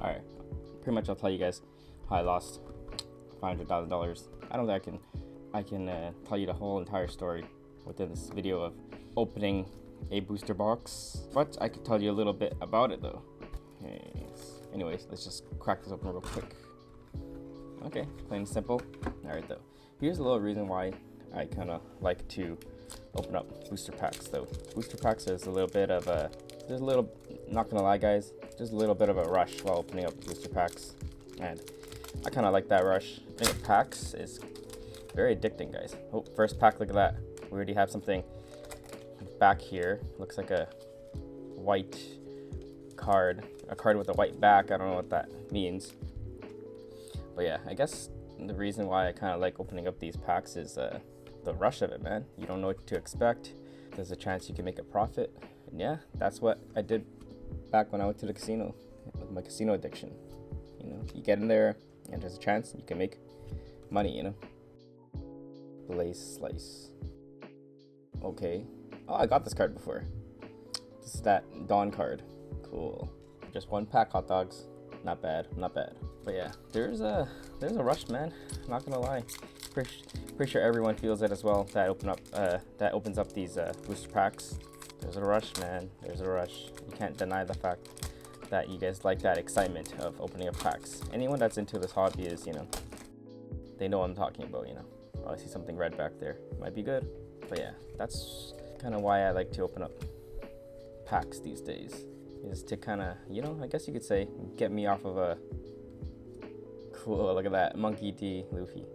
Alright, pretty much I'll tell you guys how I lost $500,000. I don't think I can tell you the whole entire story within this video of opening a booster box, but I could tell you a little bit about it though. Okay, anyways, let's just crack this open real quick. Okay, plain and simple. Alright though, here's a little reason why I kind of like to open up booster packs though. Booster packs is a little bit of a, there's a little, not gonna lie guys, just a little bit of a rush while opening up booster packs, and I kind of like that rush. Opening up packs is very addicting, guys. Oh, first pack, look at that. We already have something back here. Looks like a white card, a card with a white back. I don't know what that means, but yeah, I guess the reason why I kind of like opening up these packs is the rush of it, man. You don't know what to expect. There's a chance you can make a profit, and yeah, that's what I did back when I went to the casino with my casino addiction. You know, you get in there and there's a chance you can make money, you know. Blaze Slice. Okay. Oh, I got this card before. This is that Dawn card. Cool. Just one pack, hot dogs. Not bad, not bad. But yeah, there's a rush, man. Not gonna lie. Pretty sure everyone feels it as well. That opens up these booster packs. There's a rush, man. There's a rush. You can't deny the fact that you guys like that excitement of opening up packs. Anyone that's into this hobby is, you know, they know what I'm talking about, you know. Oh, I see something red back there. Might be good. But yeah, that's kind of why I like to open up packs these days. Is to kind of, you know, I guess you could say, get me off of a cool, look at that, Monkey D. Luffy.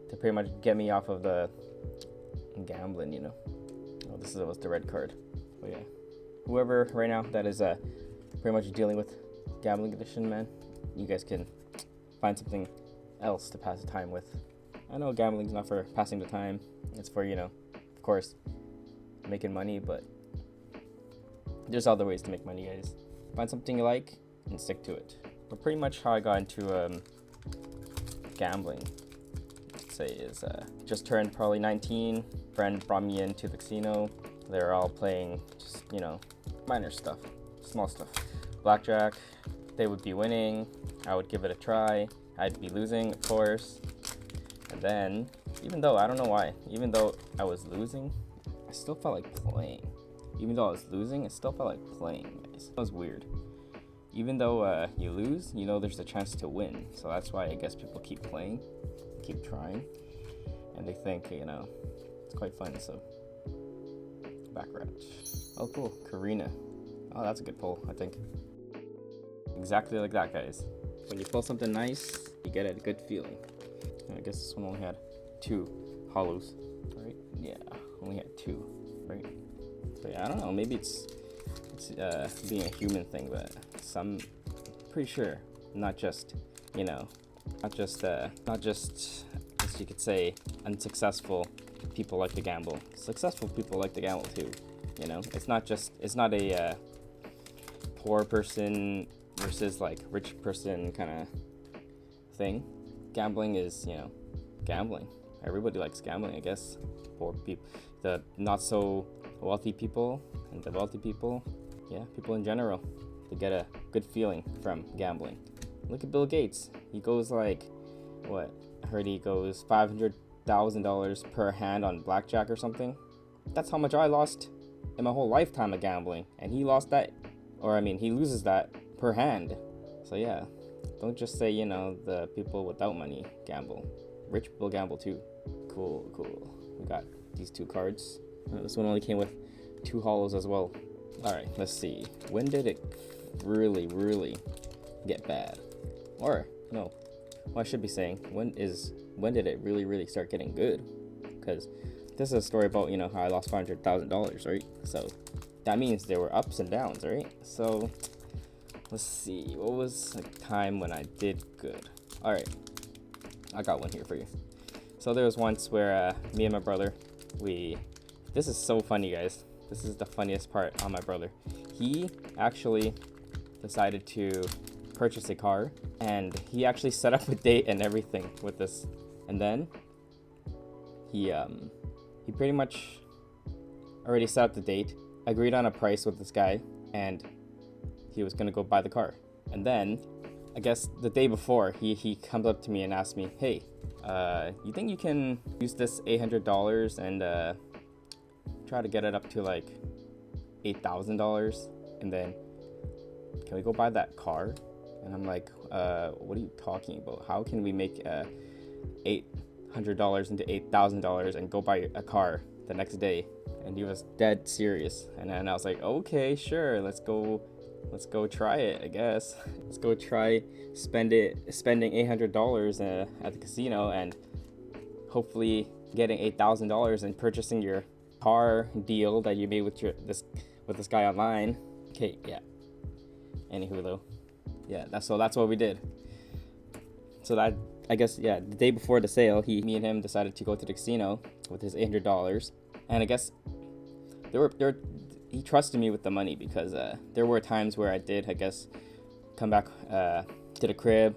To pretty much get me off of the gambling, you know. Oh, this was the red card. But yeah, whoever right now that is pretty much dealing with gambling addiction, man, you guys can find something else to pass the time with. I know gambling's not for passing the time. It's for, you know, of course, making money, but there's other ways to make money, guys. Find something you like and stick to it. But pretty much how I got into gambling, let's say, is just turned probably 19. Friend brought me into the casino. They're all playing just, you know, minor stuff, small stuff. Blackjack. They would be winning. I would give it a try. I'd be losing, of course. And then, even though, I don't know why, even though I was losing, I still felt like playing. Even though I was losing, it still felt like playing, guys. That was weird. Even though you lose, you know there's a chance to win. So that's why I guess people keep playing, keep trying. And they think, you know, it's quite fun, so. Baccarat. Oh, cool. Karina. Oh, that's a good pull, I think. Exactly like that, guys. When you pull something nice, you get a good feeling. I guess this one only had 2 hollows, right? Yeah, only had 2, right? But yeah, I don't know, maybe it's being a human thing, but some, pretty sure, not just, you know, not just as you could say, unsuccessful people like to gamble. Successful people like to gamble too, you know? It's not a poor person versus like rich person kind of thing. Gambling is, you know, gambling. Everybody likes gambling, I guess. Poor people, the not so wealthy people, and the wealthy people, yeah, people in general, they get a good feeling from gambling. Look at Bill Gates. He goes like, what? I heard he goes $500,000 per hand on blackjack or something. That's how much I lost in my whole lifetime of gambling, and he lost that, or I mean, he loses that per hand. So yeah. Don't just say, you know, the people without money gamble. Rich people gamble too. Cool, cool. We got these 2 cards. This one only came with 2 hollows as well. Alright, let's see. When did it really get bad? Or, no. Well, I should be saying, when did it really start getting good? Because this is a story about, you know, how I lost $500,000, right? So that means there were ups and downs, right? So let's see, what was a time when I did good? All right, I got one here for you. So there was once where me and my brother, this is so funny, guys. This is the funniest part on my brother. He actually decided to purchase a car, and he actually set up a date and everything with this. And then he pretty much already set up the date, agreed on a price with this guy, and he was gonna go buy the car. And then, I guess the day before, he comes up to me and asks me, hey, you think you can use this $800 and try to get it up to like $8,000? And then, can we go buy that car? And I'm like, what are you talking about? How can we make $800 into $8,000 and go buy a car the next day? And he was dead serious. And then I was like, okay, sure, let's go try it, I guess. Let's go try spending $800 at the casino and hopefully getting $8,000 and purchasing your car deal that you made with this guy online. Okay, yeah. Anywho though, yeah, that's what we did. So that, I guess, yeah, the day before the sale, me and him decided to go to the casino with his $800, and I guess he trusted me with the money because there were times where I did, I guess, come back to the crib,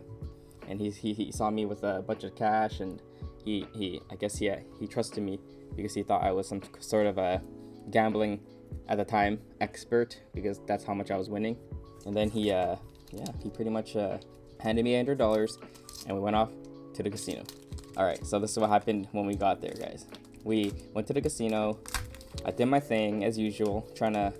and he saw me with a bunch of cash, and he trusted me because he thought I was some sort of a gambling at the time expert, because that's how much I was winning. And then he pretty much handed me $800, and we went off to the casino. All right, so this is what happened when we got there, guys. We went to the casino. I did my thing as usual, trying to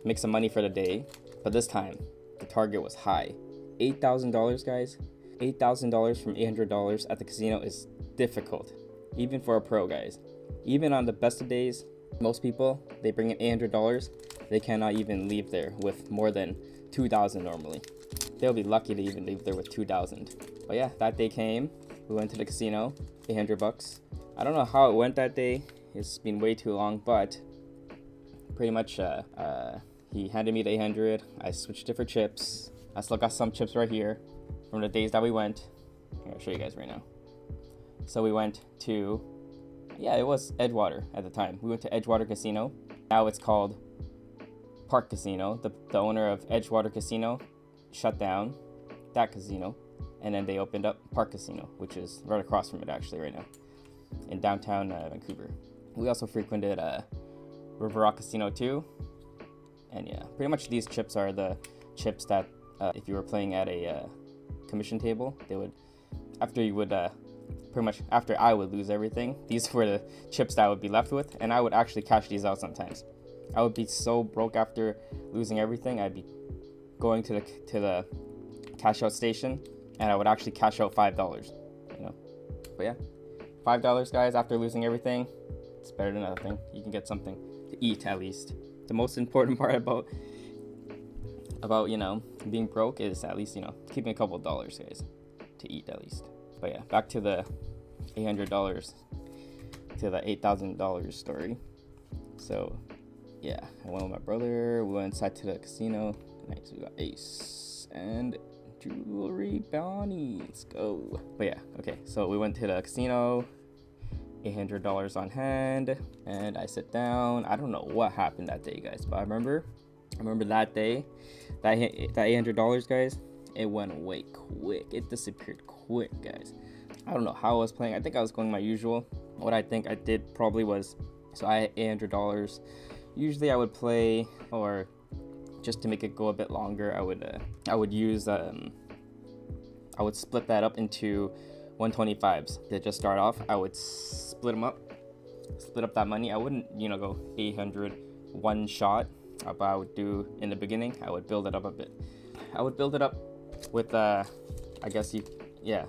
make some money for the day. But this time, the target was high. $8,000, guys. $8,000 from $800 at the casino is difficult, even for a pro, guys. Even on the best of days, most people, they bring in $800. They cannot even leave there with more than $2,000 normally. They'll be lucky to even leave there with $2,000. But yeah, that day came. We went to the casino, $800. I don't know how it went that day. It's been way too long, but pretty much he handed me the 800. I switched it for chips. I still got some chips right here from the days that we went. I'll show you guys right now. So we went to, yeah, it was Edgewater at the time. We went to Edgewater Casino. Now it's called Park Casino. The owner of Edgewater Casino shut down that casino, and then they opened up Park Casino, which is right across from it actually right now in downtown Vancouver. We also frequented River Rock Casino too, and yeah, pretty much these chips are the chips that if you were playing at a commission table, they would, after I would lose everything, these were the chips that I would be left with, and I would actually cash these out sometimes. I would be so broke after losing everything. I'd be going to the cash out station, and I would actually cash out $5, you know. But yeah, $5, guys, after losing everything, it's better than nothing. You can get something to eat at least. The most important part about you know, being broke is at least, you know, keeping a couple of dollars, guys, to eat at least. But yeah, back to the $800 to the $8,000 story. So yeah, I went with my brother. We went inside to the casino. Nice, we got Ace and Jewelry Bounty. Let's go. But yeah, okay. So we went to the casino. $800 on hand, and I sit down. I don't know what happened that day, guys, but I remember that day, that $800, guys, it went away quick. It disappeared quick, guys. I don't know how I was playing. I think I was going my usual. What I think I did probably was, so I had $800. Usually I would play, or just to make it go a bit longer, I would use I would split that up into 125s. To just start off, I would split up that money. I wouldn't, you know, go 800 one shot, but I would do in the beginning, I would build it up a bit. I would build it up with I guess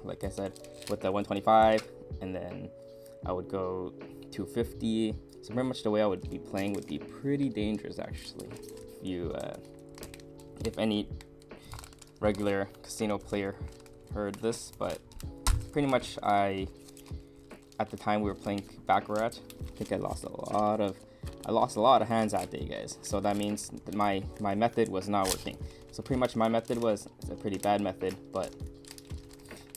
like I said, with the 125, and then I would go 250. So pretty much the way I would be playing would be pretty dangerous, actually. If any regular casino player heard this, but pretty much at the time we were playing Baccarat, I think I lost a lot of hands that day, guys. So that means that my method was not working. So pretty much my method was a pretty bad method, but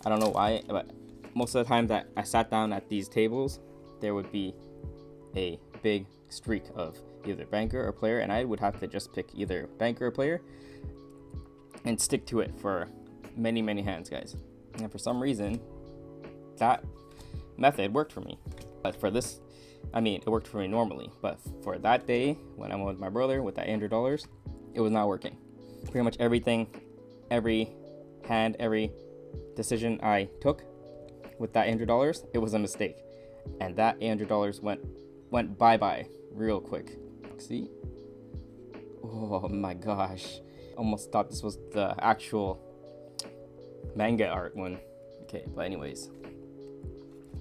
I don't know why, but most of the time that I sat down at these tables, there would be a big streak of either banker or player, and I would have to just pick either banker or player and stick to it for many hands, guys. And for some reason, that method worked for me. But for this, I mean, it worked for me normally, but for that day when I went with my brother with that $800, it was not working. Pretty much everything every hand, every decision I took with that $800, it was a mistake. And that $800 went bye-bye real quick. See? Oh my gosh. Almost thought this was the actual manga art one. Okay, but anyways.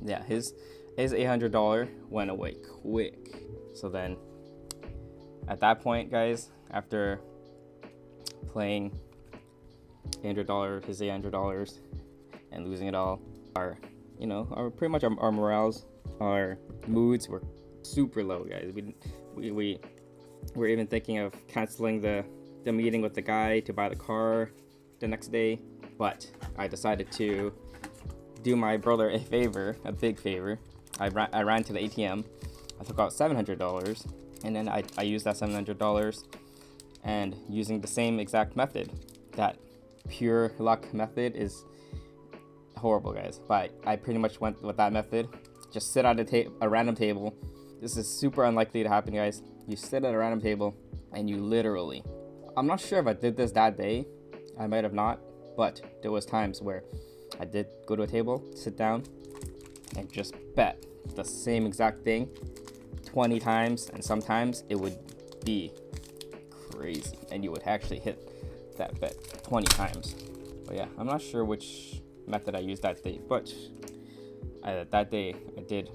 Yeah, his $800 went away quick. So then at that point, guys, after playing $800, his $800, and losing it all, our pretty much our morales, our moods were super low, guys. We were even thinking of canceling the meeting with the guy to buy the car the next day, but I decided to do my brother a favor, a big favor. I ran to the ATM. I took out $700, and then I used that $700, and using the same exact method, that pure luck method is horrible, guys. But I pretty much went with that method. Just sit at a random table. This is super unlikely to happen, guys. You sit at a random table and you literally, I'm not sure if I did this that day. I might have not, but there was times where I did go to a table, sit down, and just bet the same exact thing 20 times, and sometimes it would be crazy and you would actually hit that bet 20 times. But yeah, I'm not sure which method I used that day, but that day I did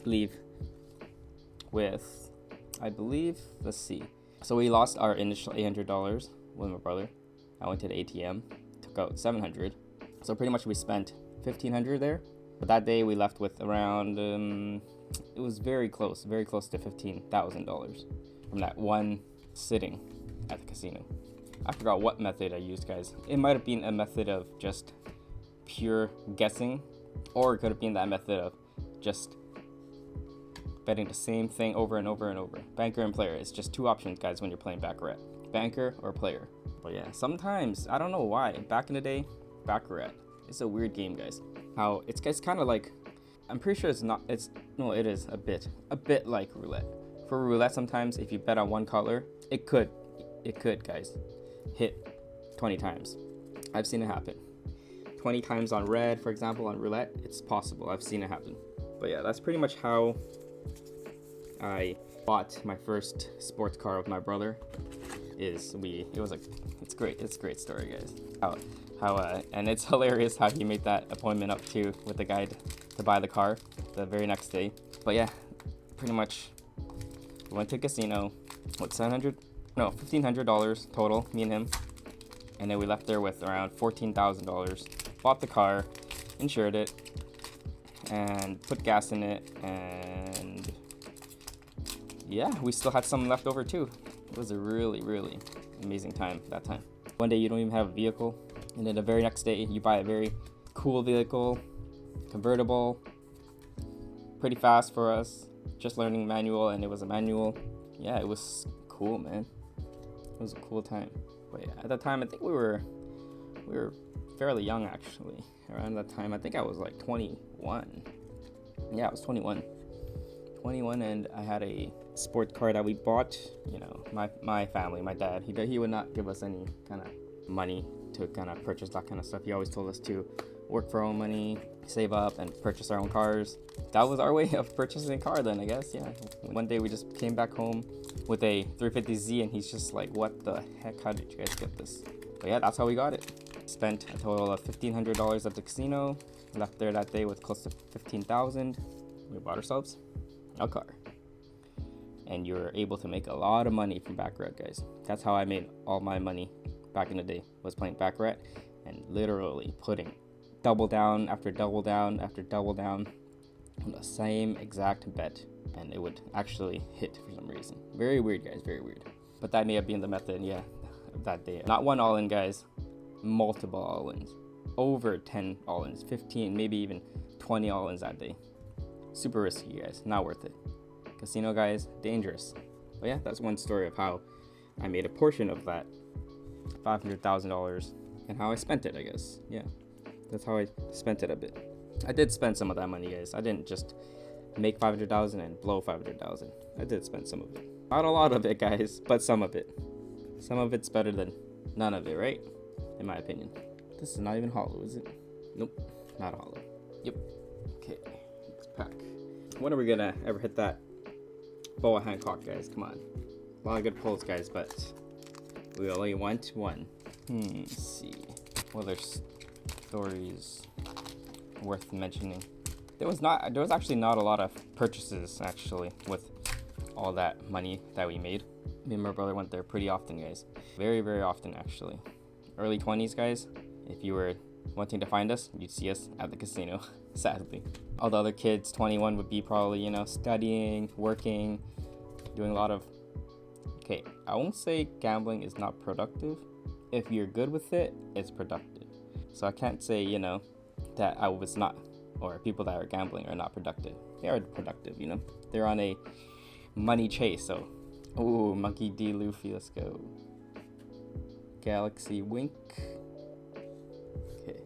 leave with, I believe, let's see. So we lost our initial $800 with my brother. I went to the ATM, took out $700. So pretty much we spent $1,500 there. But that day we left with around, it was very close to $15,000 from that one sitting at the casino. I forgot what method I used, guys. It might have been a method of just pure guessing, or it could have been that method of just betting the same thing over and over and over. Banker and player. It's just two options, guys, when you're playing Baccarat. Banker or player. But yeah, sometimes, I don't know why, back in the day, Baccarat, it's a weird game, guys. How it's kind of like, I'm pretty sure it is a bit like roulette. For roulette, sometimes if you bet on one color, it could, guys, hit 20 times. I've seen it happen. 20 times on red, for example, on roulette, it's possible. I've seen it happen. But yeah, that's pretty much how I bought my first sports car with my brother. It's a great story, guys. And it's hilarious how he made that appointment up too with the guy to buy the car the very next day. But yeah, pretty much we went to a casino with $1,500 total, me and him. And then we left there with around $14,000. Bought the car, insured it, and put gas in it, and yeah, we still had some left over too. It was a really, really amazing time that time. One day you don't even have a vehicle, and then the very next day you buy a very cool vehicle, convertible, pretty fast for us, just learning manual, and it was a manual. Yeah, it was cool, man. It was a cool time. But yeah, at that time I think we were fairly young, actually. Around that time I think I was like 21. Yeah, I was 21, and I had a sports car that we bought. You know, my family, my dad, he would not give us any kind of money to kind of purchase that kind of stuff. He always told us to work for our own money, save up, and purchase our own cars. That was our way of purchasing a car then, I guess. Yeah, one day we just came back home with a 350Z, and he's just like, what the heck, how did you guys get this? But yeah, that's how we got it. Spent a total of $1,500 at the casino. Left there that day with close to $15,000. We bought ourselves a car. And you're able to make a lot of money from Baccarat, guys. That's how I made all my money back in the day, was playing Baccarat and literally putting double down after double down after double down on the same exact bet, and it would actually hit for some reason. Very weird, guys, very weird. But that may have been the method, yeah, of that day. Not one all-in, guys, multiple all-ins. Over 10 all-ins, 15, maybe even 20 all-ins that day. Super risky, guys, not worth it. Casino, guys, dangerous. But yeah, that's one story of how I made a portion of that $500,000 and how I spent it, I guess. Yeah, that's how I spent it a bit. I did spend some of that money, guys. I didn't just make $500,000 and blow $500,000. I did spend some of it. Not a lot of it, guys, but some of it. Some of it's better than None of it, right? In my opinion. This is not even hollow, is it? Nope, not hollow. Yep. Okay, let's pack. When are we gonna ever hit that boa Hancock, guys? Come on. A lot of good pulls, guys, but we only want one. Let's see. What other stories worth mentioning? There was actually not a lot of purchases actually with all that money that we made. Me and my brother went there pretty often, guys. Very, very often actually. Early 20s, guys. If you were wanting to find us, you'd see us at the casino, sadly. All the other kids, 21, would be probably, you know, studying, working, doing a lot of... Okay, I won't say gambling is not productive. If you're good with it, it's productive. So I can't say, you know, that I was not, or people that are gambling are not productive. They are productive, you know. They're on a money chase, so... Ooh, Monkey D. Luffy, let's go. Galaxy Wink. Okay.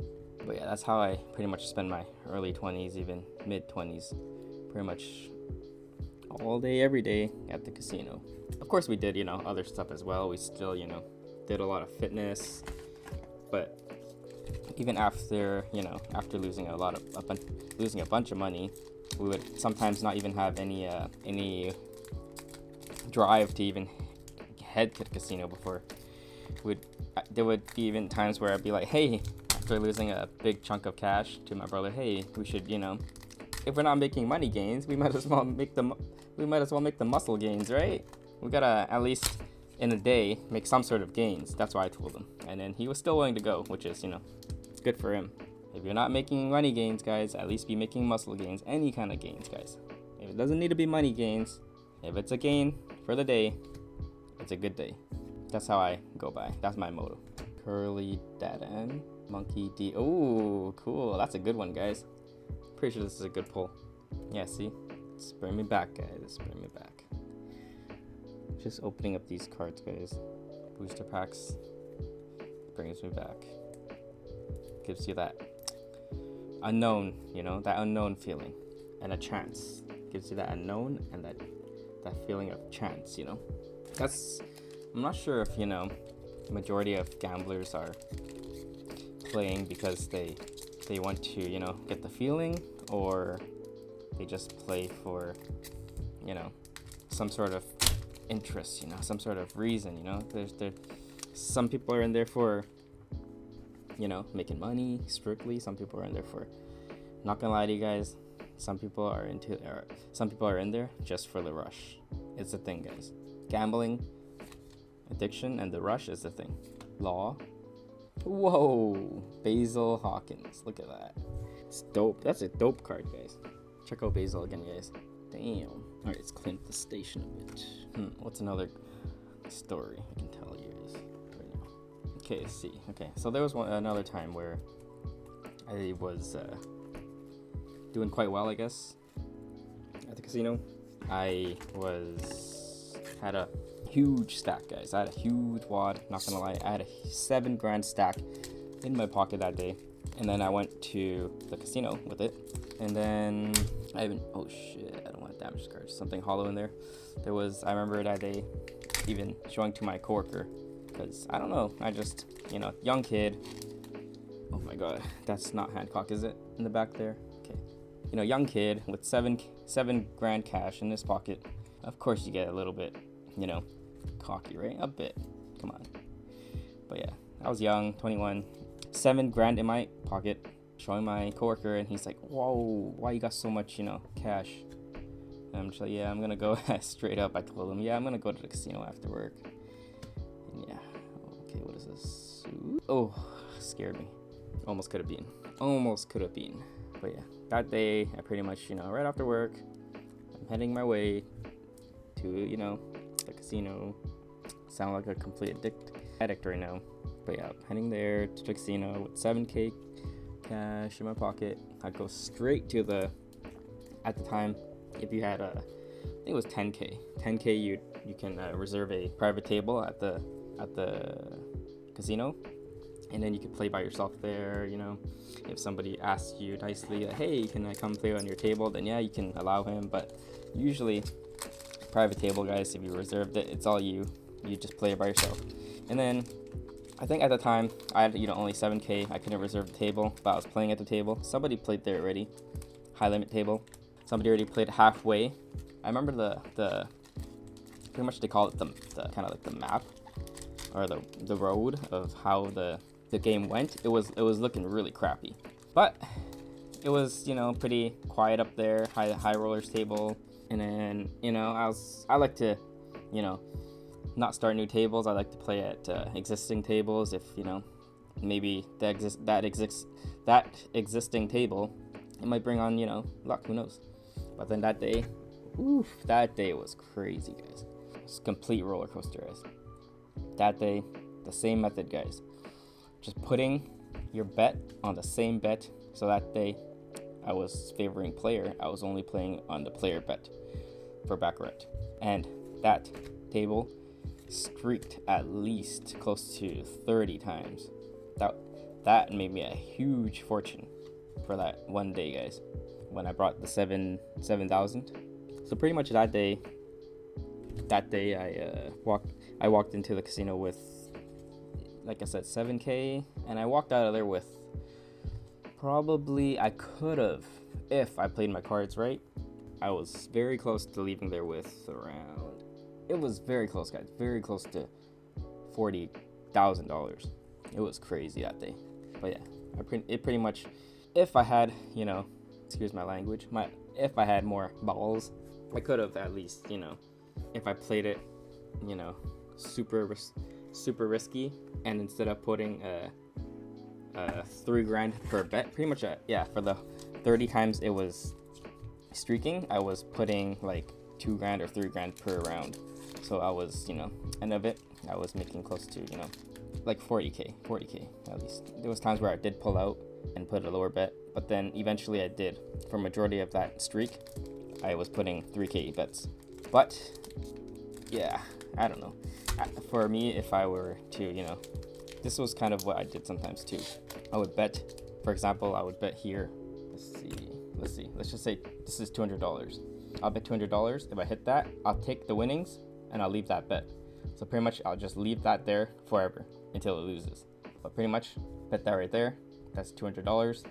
But yeah, that's how I pretty much spend my early 20s, even mid 20s. Pretty much all day, every day at the casino. Of course we did, you know, other stuff as well. We still, you know, did a lot of fitness. But even after, you know, after losing a bunch of money, we would sometimes not even have any drive to even head to the casino before. There would be even times where I'd be like, hey, after losing a big chunk of cash, to my brother, hey, we should, you know, if we're not making money gains, we might as well make the muscle gains, right? We gotta at least in a day make some sort of gains. That's why I told him, and then he was still willing to go, which is, you know, it's good for him. If you're not making money gains, guys, at least be making muscle gains, any kind of gains, guys. If it doesn't need to be money gains, if it's a gain for the day, it's a good day. That's how I go by. That's my motto. Curly Dadan, Monkey D. Oh, cool. That's a good one, guys. Pretty sure this is a good pull. Yeah, see? It's bringing me back, guys. It's bringing me back. Just opening up these cards, guys. Booster packs. Brings me back. Gives you that unknown, you know, that unknown feeling. And a chance. Gives you that unknown and that feeling of chance, you know. I'm not sure if, you know, the majority of gamblers are playing because they want to, you know, get the feeling, or they just play for, you know, some sort of interest, you know, some sort of reason, you know. There's some people are in there for, you know, making money strictly. Some people are in there for, not gonna lie to you guys, some people are in there just for the rush. It's the thing, guys. Gambling, addiction, and the rush is the thing. Law. Whoa, Basil Hawkins. Look at that. It's dope. That's a dope card, guys. Check out Basil again, guys. Damn. All right, let's clean up the station a bit. What's another story I can tell you guys right now? Okay, let's see. Okay, so there was another time where I was doing quite well, I guess, at the casino. I had a huge stack, guys. I had a huge wad, not gonna lie. I had a $7 grand stack in my pocket that day, and then I went to the casino with it, and then oh shit, I don't want to damage the cards. Something hollow in there. I remember that day even showing to my coworker, because I don't know, I just, you know, young kid. Oh my god, that's not Hancock, is it? In the back there? Okay. You know, young kid with seven grand cash in his pocket. Of course you get a little bit, you know, cocky, right? A bit. Come on. But yeah, I was young, 21, $7 grand in my pocket, showing my coworker, and he's like, whoa, why you got so much, you know, cash? And I'm just like, yeah, I'm gonna go straight up. I told him, yeah, I'm gonna go to the casino after work. And yeah, okay, what is this? Oh, scared me. Almost could have been. But yeah, that day, I pretty much, you know, right after work, I'm heading my way to, you know, the casino. Sound like a complete addict right now. But yeah, heading there to the casino with $7K cash in my pocket. I'd go straight to at the time, if you had I think it was 10K, you can reserve a private table at the casino, and then you could play by yourself there, you know. If somebody asks you nicely, hey, can I come play on your table, then yeah, you can allow him. But usually private table, guys, if you reserved it, it's all you just play it by yourself. And then I think at the time I had, only 7K. I couldn't reserve the table, but I was playing at the table. Somebody played there already. High limit table. Somebody already played halfway. I remember the pretty much they call it the kind of like the map or the road of how the game went. It was looking really crappy, but it was pretty quiet up there. High rollers table, and then I like to not start new tables. I like to play at existing tables. If maybe that existing table, it might bring on luck. Who knows? But then that day, that day was crazy, guys. It's a complete roller coaster, guys. That day, the same method, guys. Just putting your bet on the same bet. So that day, I was favoring player. I was only playing on the player bet for baccarat, and that table streaked at least close to 30 times. That made me a huge fortune for that one day, guys, when I brought the 7,000. So pretty much that day I walked into the casino with, like I said, 7K, and I walked out of there with probably, I could have, if I played my cards right, I was very close to leaving there with around, it was very close, guys, very close to $40,000. It was crazy that day. But yeah, it pretty much, if I had, excuse my language, if I had more balls, I could have at least, if I played it, super risky, and instead of putting $3,000 per bet, pretty much for the 30 times it was streaking, I was putting like $2,000 or $3,000 per round. So I was, end of it, I was making close to, like 40K at least. There was times where I did pull out and put a lower bet, but then eventually I did. For majority of that streak, I was putting 3K bets. But yeah, I don't know. For me, if I were to, this was kind of what I did sometimes too. I would bet, for example, I would bet here. Let's see. Let's just say this is $200. I'll bet $200. If I hit that, I'll take the winnings and I'll leave that bet. So pretty much I'll just leave that there forever until it loses. But pretty much bet that right there. That's $200.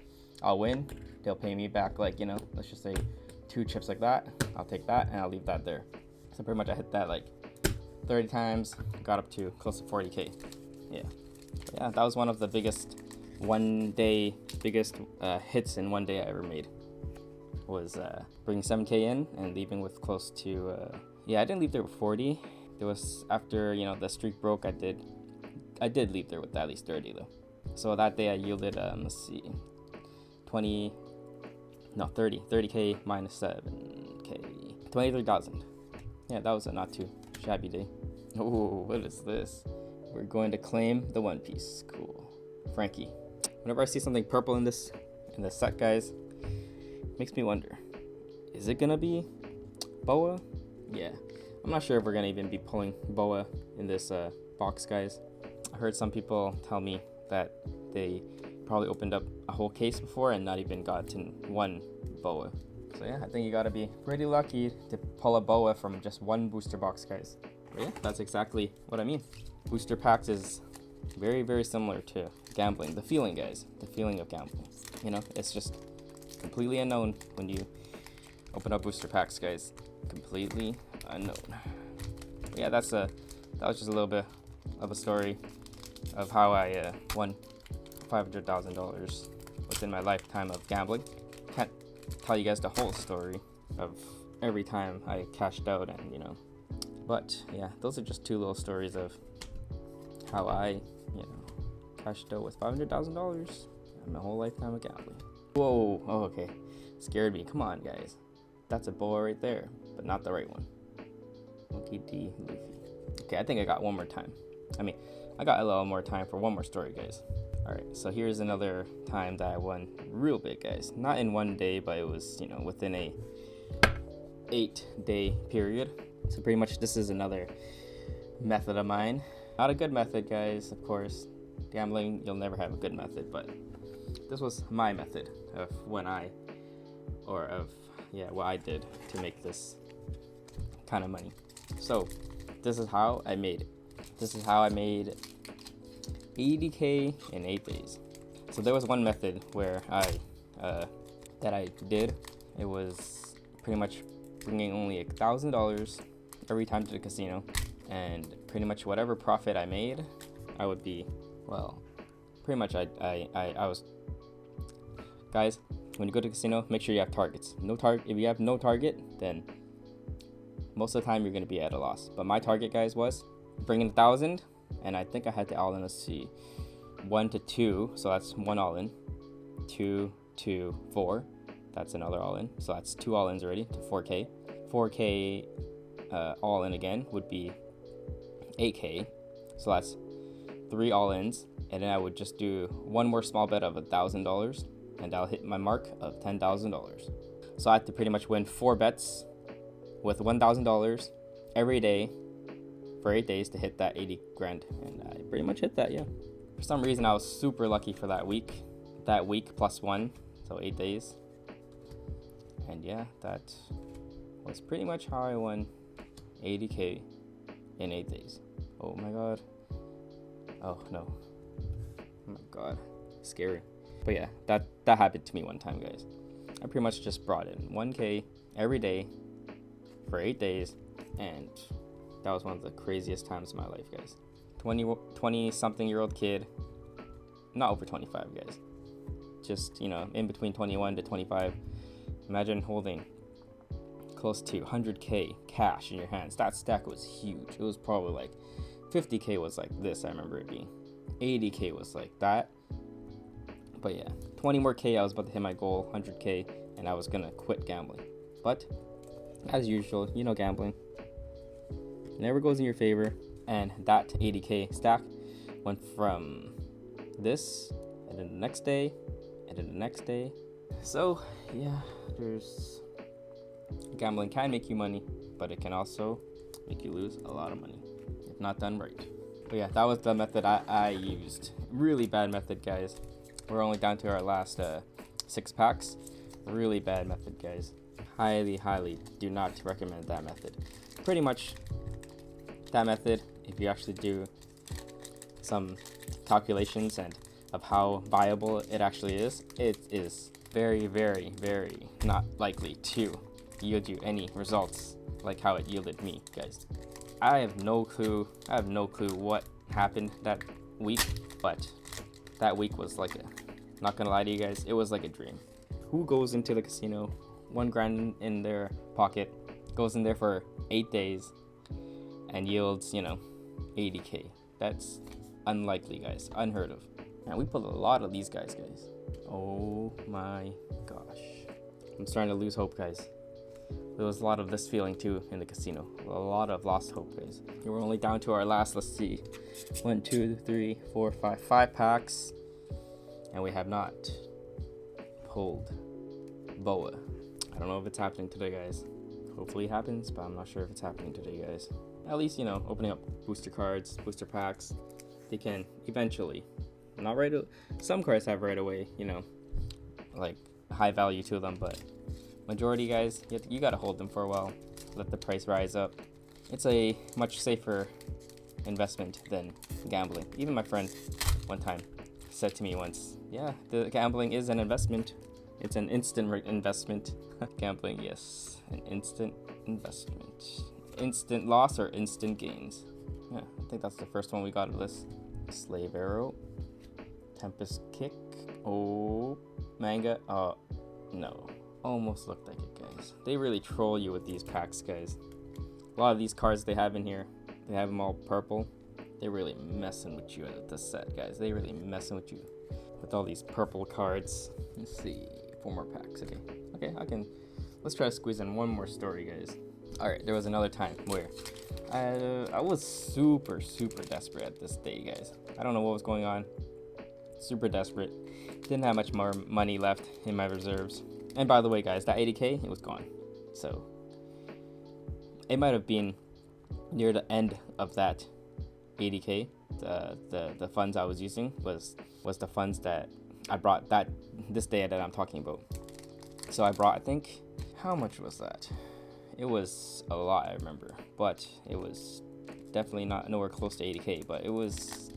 I'll win. They'll pay me back like, let's just say 2 chips like that. I'll take that and I'll leave that there. So pretty much I hit that like 30 times, got up to close to 40K. Yeah, that was one of the biggest hits in one day I ever made. Was bringing 7K in and leaving with close to I didn't leave there with 40. There was, after the streak broke, I did leave there with at least 30 though. So that day I yielded 30K minus 7K, 23,000. Yeah, that was a not too shabby day. Oh, what is this? We're going to claim the Onepiece. Cool. Frankie. Whenever I see something purple in this set, guys, it makes me wonder, is it gonna be Boa? Yeah, I'm not sure if we're gonna even be pulling Boa in this box, guys. I heard some people tell me that they probably opened up a whole case before and not even gotten one Boa. So yeah, I think you gotta be pretty lucky to pull a Boa from just one booster box, guys. But yeah, that's exactly what I mean. Booster packs is very, very similar to gambling. The feeling, guys, the feeling of gambling. It's just completely unknown when you open up booster packs, guys. Completely unknown. But yeah, that was just a little bit of a story of how I won $500,000 within my lifetime of gambling. Can't tell you guys the whole story of every time I cashed out, and but yeah, those are just 2 little stories of how I cashed out with $500,000 in my whole lifetime of gambling. Whoa, oh, okay, scared me. Come on, guys, that's a Boa right there, but not the right one. Monkey D. Luffy. Okay, I think I got one more time. I got a little more time for one more story, guys. Alright, so here's another time that I won real big, guys. Not in one day, but it was, within a 8-day period. So pretty much this is another method of mine. Not a good method, guys, of course. Gambling, you'll never have a good method, but this was my method of what I did to make this kind of money. So this is how I made it. This is how I made 80K in 8 days. So there was one method where that I did. It was pretty much bringing only $1,000 every time to the casino, and pretty much whatever profit I made, I would be, well, pretty much I was, guys, when you go to the casino, make sure you have targets. If you have no target, then most of the time you're going to be at a loss. But my target, guys, was bringing 1,000, and I think I had to all in, let's see, 1 to 2, so that's 1 all in, 2 to 4, that's another all in, so that's 2 all ins already to 4K. 4K all in again would be 8K, so that's 3 all ins, and then I would just do one more small bet of $1,000, and I'll hit my mark of $10,000. So I had to pretty much win 4 bets with $1,000 every day for 8 days to hit that 80 grand, and I pretty much hit that. Yeah, for some reason I was super lucky for that week plus 1, so 8 days, and yeah, that was pretty much how I won 80K in 8 days. Oh my god, oh no, oh my god, scary. But yeah, that happened to me one time, guys. I pretty much just brought in 1K every day for 8 days, and that was one of the craziest times of my life, guys. 20 something year old kid, not over 25, guys, just, you know, in between 21 to 25. Imagine holding close to 100K cash in your hands. That stack was huge. It was probably like 50K was like this, I remember it being. 80K was like that. But yeah, 20 more K, I was about to hit my goal, 100K, and I was gonna quit gambling. But as usual, you know, gambling never goes in your favor, and that 80K stack went from this, and then the next day, and then the next day. So yeah, gambling can make you money, but it can also make you lose a lot of money if not done right. But yeah, that was the method I used. Really bad method, guys. We're only down to our last 6 packs. Really bad method, guys. Highly do not recommend that method. Pretty much that method, if you actually do some calculations and of how viable it actually is, it is very not likely to yield you any results like how it yielded me, guys. I have no clue what happened that week, but that week was like not gonna lie to you guys, it was like a dream. Who goes into the casino, 1 grand in their pocket, goes in there for 8 days and yields, you know, 80K? That's unlikely, guys, unheard of. And we pulled a lot of these guys. Oh my gosh, I'm starting to lose hope, guys. There was a lot of this feeling too in the casino, a lot of lost hope, guys. We're only down to our last, let's see, 1 2 3 4 5 packs, and we have not pulled BOA. I don't know if it's happening today, guys. Hopefully it happens, but I'm not sure if it's happening today, guys. At least, you know, opening up booster cards, booster packs, they can eventually, not right, some cards have right away, you know, like high value to them, but majority, guys, you gotta hold them for a while, let the price rise up. It's a much safer investment than gambling. Even my friend one time said to me once, yeah, the gambling is an investment. It's an instant investment. Gambling, yes, an instant investment. Instant loss or instant gains. Yeah, I think that's the first one we got of this. Slave Arrow, Tempest Kick, oh, Manga, no. Almost looked like it, guys. They really troll you with these packs, guys. A lot of these cards they have in here, they have them all purple. They're really messing with you at this set, guys. They really messing with you with all these purple cards. Let's see, 4 more packs. Okay, let's try to squeeze in one more story, guys. All right, there was another time where I was super desperate at this day, guys. I don't know what was going on. Super desperate. Didn't have much more money left in my reserves. And by the way, guys, that 80K, it was gone. So it might have been near the end of that 80K. The funds I was using was the funds that I brought this day that I'm talking about. So I brought, I think, how much was that? It was a lot, I remember, but it was definitely not nowhere close to 80K, but it was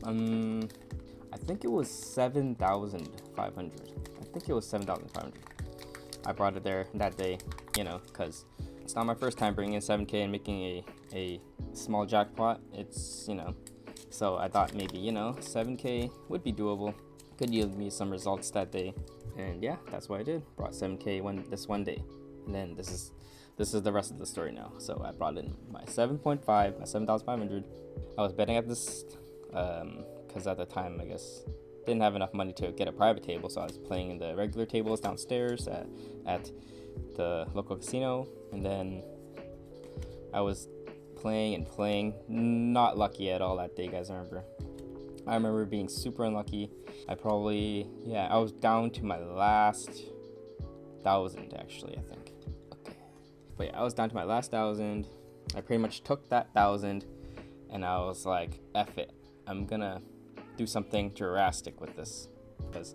I think it was 7,500. I think it was 7,500. I brought it there that day, you know, because it's not my first time bringing in 7K and making a small jackpot. It's, you know, so I thought maybe, you know, 7K would be doable. Could yield me some results that day. And yeah, that's what I did. Brought 7K this one day. And then this is the rest of the story now. So I brought in my 7.5, my 7,500. I was betting at this because at the time, I guess, didn't have enough money to get a private table, so I was playing in the regular tables downstairs at the local casino. And then I was playing, not lucky at all that day, guys. I remember being super unlucky. I was down to my last 1,000 actually, I think. Okay, but yeah, I was down to my last 1,000. I pretty much took that 1,000 and I was like, F it, I'm gonna do something drastic with this, because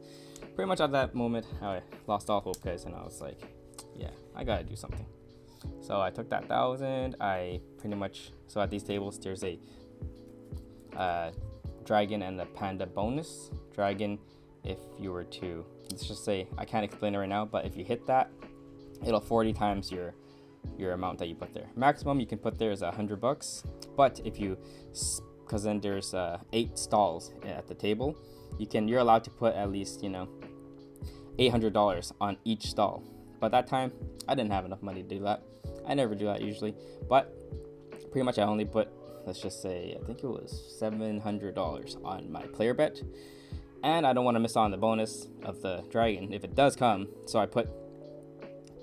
pretty much at that moment I lost all hope, guys, and I was like, yeah, I gotta do something. So I took that 1,000. So at these tables there's a dragon and a panda bonus. Dragon, if you were to, let's just say, I can't explain it right now, but if you hit that, it'll 40 times your amount that you put there. Maximum you can put there is $100, but if you, because then there's 8 stalls at the table, you're allowed to put at least, you know, $800 on each stall. But that time I didn't have enough money to do that. I never do that usually, but pretty much I only put, let's just say, I think it was $700 on my player bet, and I don't want to miss on the bonus of the dragon if it does come. So I put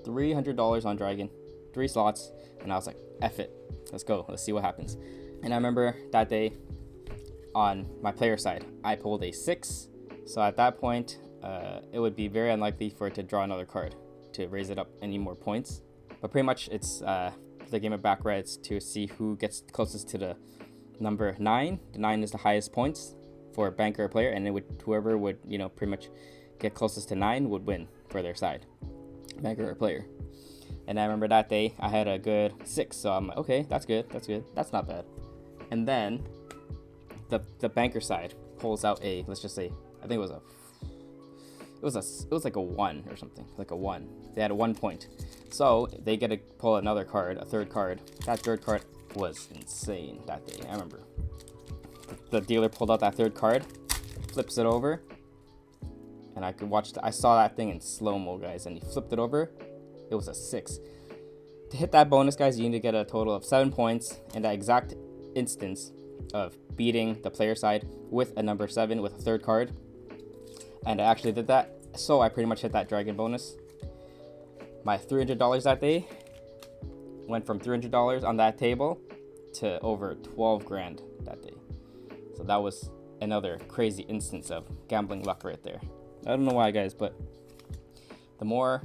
$300 on dragon, 3 slots, and I was like, F it, let's go, let's see what happens. And I remember that day on my player side, I pulled a 6. So at that point, it would be very unlikely for it to draw another card to raise it up any more points. But pretty much it's the game of backrats to see who gets closest to the number 9. The 9 is the highest points for a banker or player, and whoever would, you know, pretty much get closest to 9 would win for their side, banker or player. And I remember that day I had a good 6, so I'm like, okay, that's good, that's not bad. And then the banker side pulls out a, let's just say, I think it was like a 1 or something, like a 1. They had a 1 point, so they get to pull another card, a third card. That third card was insane that day. I remember the dealer pulled out that third card, flips it over, and I saw that thing in slow-mo, guys, and he flipped it over. It was a 6. To hit that bonus, guys, you need to get a total of 7 points in that exact instance of beating the player side with a number 7 with a third card. And I actually did that, so I pretty much hit that dragon bonus. My $300 that day went from $300 on that table to over 12 grand that day. So that was another crazy instance of gambling luck right there. I don't know why, guys, but the more,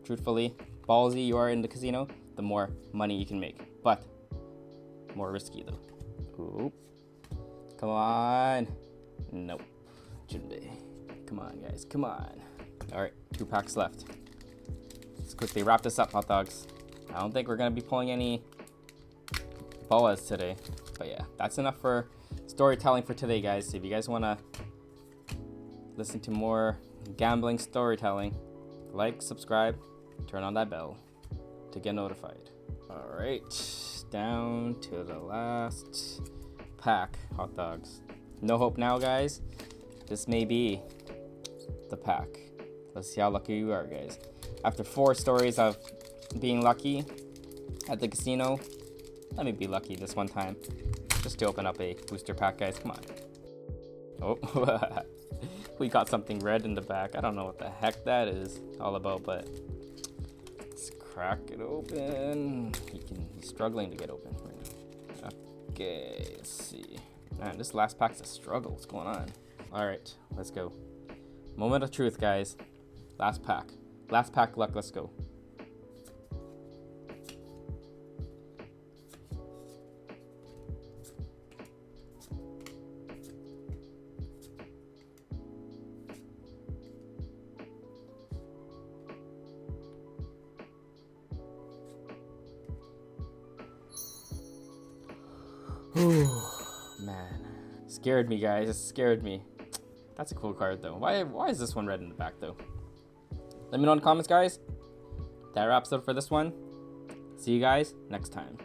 truthfully, ballsy you are in the casino, the more money you can make. But more risky though. Oop. Come on. Nope. Shouldn't be. Come on, guys. Come on. All right, 2 packs left. Let's quickly wrap this up, hot dogs. I don't think we're gonna be pulling any boas today, but yeah, that's enough for storytelling for today, guys. If you guys wanna listen to more gambling storytelling, like, subscribe, turn on that bell to get notified. All right, down to the last pack, hot dogs. No hope now, guys. This may be the pack. Let's see how lucky you are, guys. After 4 stories of being lucky at the casino, let me be lucky this one time, just to open up a booster pack, guys. Come on. Oh, we got something red in the back. I don't know what the heck that is all about, but let's crack it open. He's struggling to get open right now. Okay, let's see. Man, this last pack's a struggle. What's going on? All right, let's go. Moment of truth, guys. Last pack. Last pack luck, let's go. Man, scared me, guys. It scared me. That's a cool card, though. Why is this one red in the back, though? Let me know in the comments, guys. That wraps up for this one. See you guys next time.